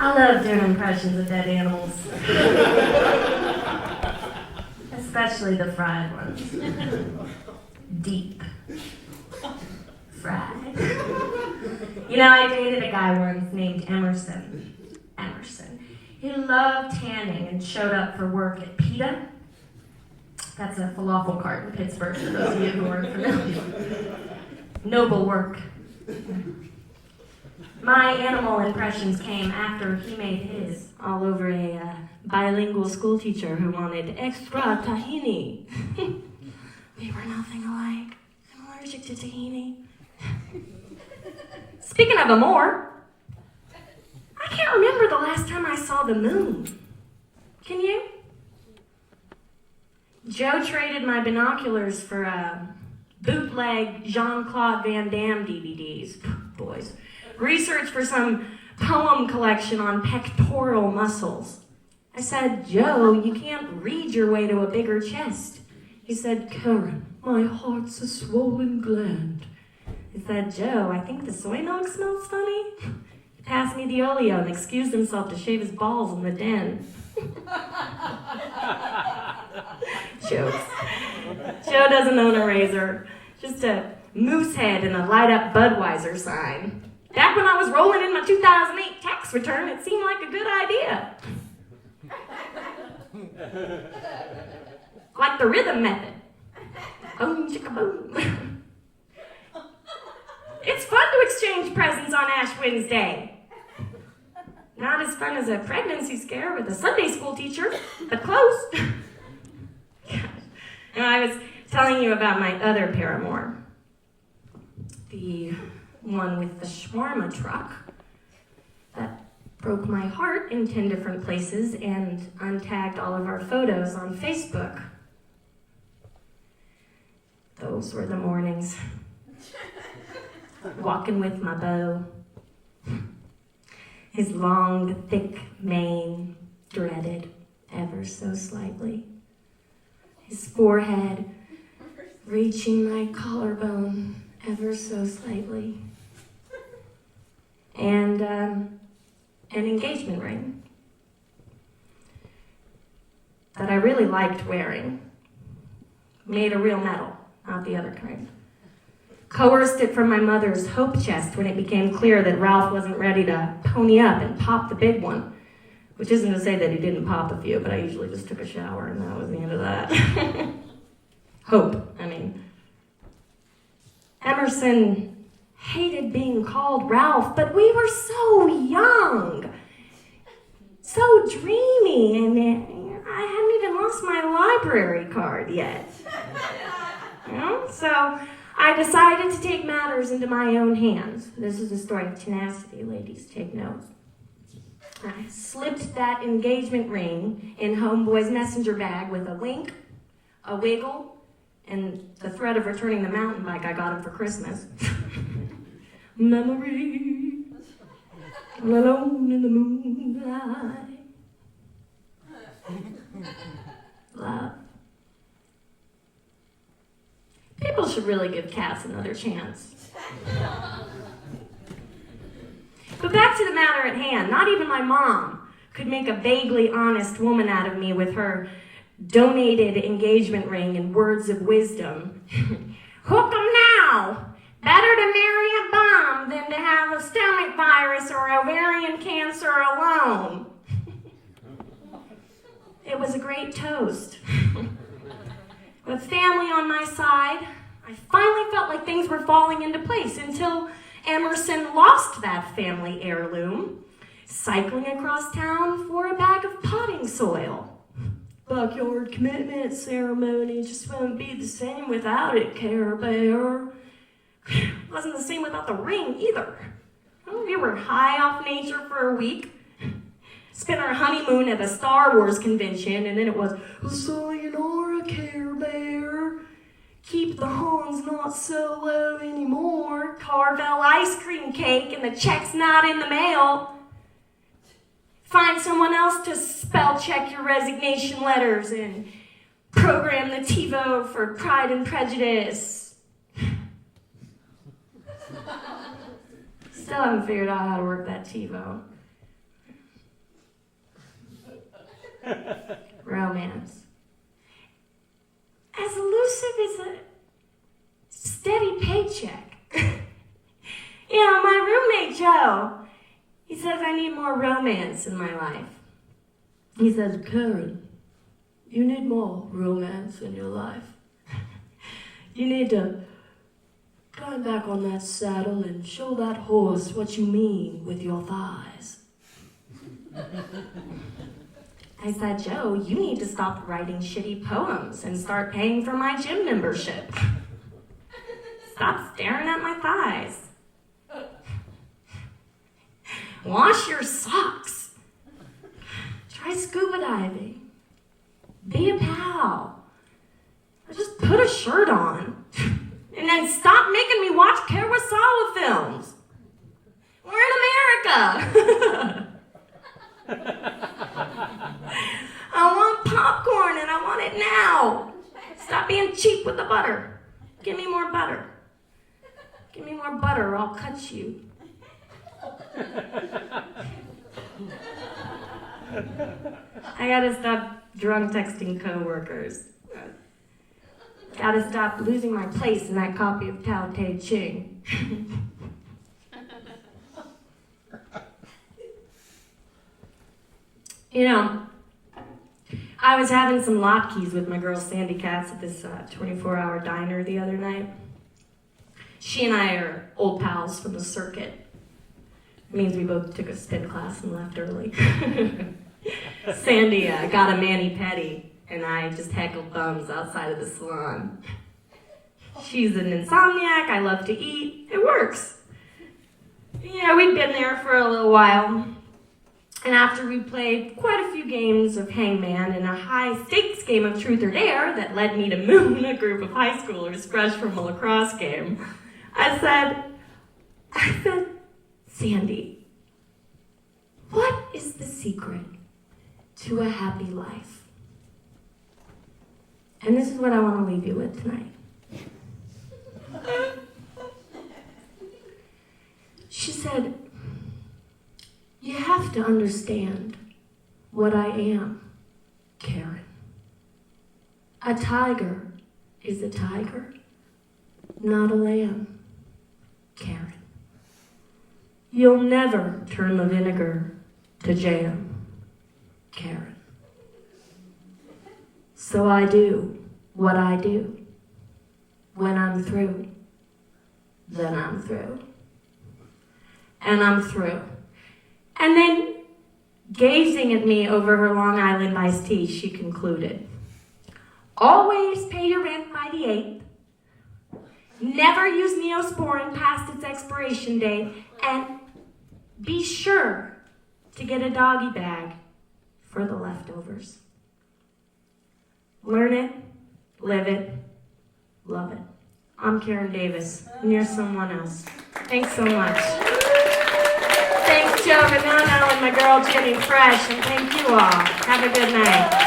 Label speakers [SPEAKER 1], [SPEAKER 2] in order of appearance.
[SPEAKER 1] I love doing impressions of dead animals. Especially the fried ones. Deep fried. You know, I dated a guy once named Emerson. He loved tanning and showed up for work at PETA. That's a falafel cart in Pittsburgh, for those of you who aren't familiar. Noble work. My animal impressions came after he made his, all over a bilingual school teacher who wanted extra tahini. We were nothing alike. I'm allergic to tahini. Speaking of amor, I can't remember the last time I saw the moon. Can you? Joe traded my binoculars for bootleg Jean-Claude Van Damme DVDs. Boys. Research for some poem collection on pectoral muscles. I said, Joe, you can't read your way to a bigger chest. He said, Karen, my heart's a swollen gland. I said, Joe, I think the soy milk smells funny. He passed me the Oleo and excused himself to shave his balls in the den. Jokes. Joe doesn't own a razor. Just a moose head and a light-up Budweiser sign. Back when I was rolling in my 2008 tax return, it seemed like a good idea. Like the rhythm method. Boom, chicka boom. It's fun to exchange presents on Ash Wednesday. Not as fun as a pregnancy scare with a Sunday school teacher, but close. And I was telling you about my other paramour. The one with the shawarma truck that broke my heart in 10 different places and untagged all of our photos on Facebook. Those were the mornings. Walking with my beau. His long, thick mane dreaded ever so slightly. His forehead reaching my collarbone ever so slightly. And an engagement ring that I really liked wearing. Made of real metal, not the other kind. Coerced it from my mother's hope chest when it became clear that Ralph wasn't ready to pony up and pop the big one. Which isn't to say that he didn't pop a few, but I usually just took a shower and that was the end of that. Hope, I mean. Emerson hated being called Ralph, but we were so young, so dreamy, and I hadn't even lost my library card yet. You know? So I decided to take matters into my own hands. This is a story of tenacity, ladies, take notes. I slipped that engagement ring in Homeboy's messenger bag with a wink, a wiggle, and the threat of returning the mountain bike I got him for Christmas. Memories, alone in the moonlight. Love. People should really give cats another chance. But back to the matter at hand. Not even my mom could make a vaguely honest woman out of me with her donated engagement ring and words of wisdom. Hook 'em now! Better to marry a bum than to have a stomach virus or ovarian cancer alone. It was a great toast. With family on my side, I finally felt like things were falling into place until Emerson lost that family heirloom, cycling across town for a bag of potting soil. Backyard commitment ceremony just won't be the same without it, Care Bear. Wasn't the same without the ring either. We were high off nature for a week. Spent our honeymoon at a Star Wars convention, and then it was, sayonara, Care Bear. Keep the Hans not so low anymore. Carvel ice cream cake, and the check's not in the mail. Find someone else to spell check your resignation letters and program the TiVo for Pride and Prejudice. Still haven't figured out how to work that TiVo. Romance. As elusive as a steady paycheck. My roommate Joe, he says I need more romance in my life. He says, Karen, you need more romance in your life. You need to climb back on that saddle and show that horse what you mean with your thighs. I said, Joe, you need to stop writing shitty poems and start paying for my gym membership. Stop staring at my thighs. Wash your socks. Try scuba diving. Be a pal. Or just put a shirt on. And then stop making me watch Kurosawa films. We're in America. I want popcorn and I want it now. Stop being cheap with the butter. Give me more butter. Give me more butter or I'll cut you. I gotta stop drunk texting coworkers. Gotta stop losing my place in that copy of Tao Te Ching. I was having some latkes with my girl Sandy Katz at this 24-hour diner the other night. She and I are old pals from the circuit. It means we both took a spin class and left early. Sandy got a mani-pedi, and I just heckled bums outside of the salon. She's an insomniac, I love to eat, it works. We'd been there for a little while, and after we played quite a few games of Hangman and a high-stakes game of Truth or Dare that led me to moon a group of high schoolers fresh from a lacrosse game, I said, Sandy, what is the secret to a happy life? And this is what I want to leave you with tonight. She said, you have to understand what I am, Karen. A tiger is a tiger, not a lamb, Karen. You'll never turn the vinegar to jam, Karen. So I do what I do. When I'm through, then I'm through. And I'm through. And then, gazing at me over her Long Island iced tea, she concluded, always pay your rent by the 8th. Never use Neosporin past its expiration date. And be sure to get a doggy bag for the leftovers. Learn it, live it, love it. I'm Karen Davis, and you're someone else. Thanks so much. Thanks, Joe Renano and my girl Jenny Fresh, and thank you all. Have a good night.